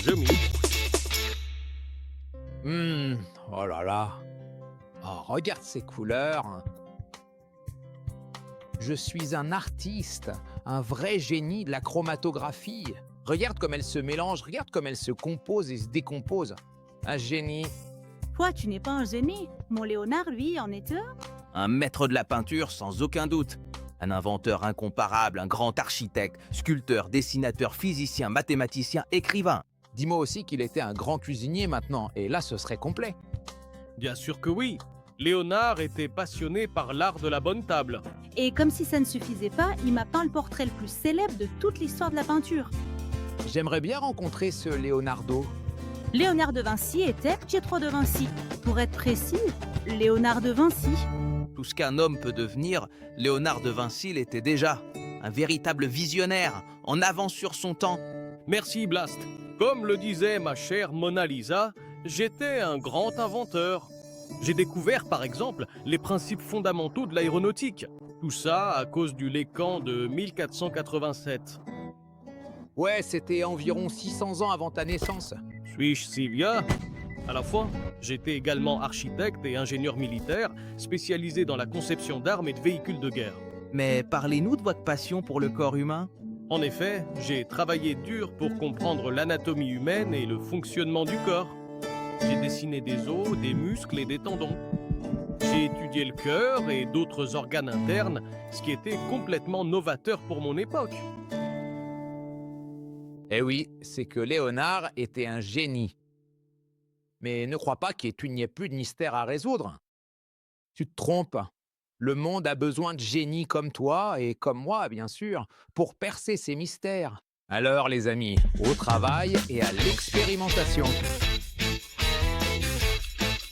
joli. Oh là là. Oh, regarde ces couleurs. Je suis un artiste, un vrai génie de la chromatographie. Regarde comme elle se mélange, regarde comme elle se compose et se décompose. Un génie. Toi, tu n'es pas un génie. Mon Léonard, lui, en est un. Un maître de la peinture sans aucun doute. Un inventeur incomparable, un grand architecte, sculpteur, dessinateur, physicien, mathématicien, écrivain. Dis-moi aussi qu'il était un grand cuisinier maintenant, et là ce serait complet. Bien sûr que oui. Léonard était passionné par l'art de la bonne table. Et comme si ça ne suffisait pas, il m'a peint le portrait le plus célèbre de toute l'histoire de la peinture. J'aimerais bien rencontrer ce Leonardo. Léonard de Vinci était Pietro de Vinci. Pour être précis, Léonard de Vinci. Tout ce qu'un homme peut devenir, Léonard de Vinci l'était déjà. Un véritable visionnaire, en avance sur son temps. Merci Blast. Comme le disait ma chère Mona Lisa, j'étais un grand inventeur. J'ai découvert par exemple les principes fondamentaux de l'aéronautique. Tout ça à cause du Lécan de 1487. Ouais, c'était environ 600 ans avant ta naissance. Suis-je si vieux? À la fois, j'étais également architecte et ingénieur militaire, spécialisé dans la conception d'armes et de véhicules de guerre. Mais parlez-nous de votre passion pour le corps humain. En effet, j'ai travaillé dur pour comprendre l'anatomie humaine et le fonctionnement du corps. J'ai dessiné des os, des muscles et des tendons. J'ai étudié le cœur et d'autres organes internes, ce qui était complètement novateur pour mon époque. Eh oui, c'est que Léonard était un génie. Mais ne crois pas qu'il n'y ait plus de mystère à résoudre. Tu te trompes. Le monde a besoin de génies comme toi et comme moi, bien sûr, pour percer ces mystères. Alors, les amis, au travail et à l'expérimentation.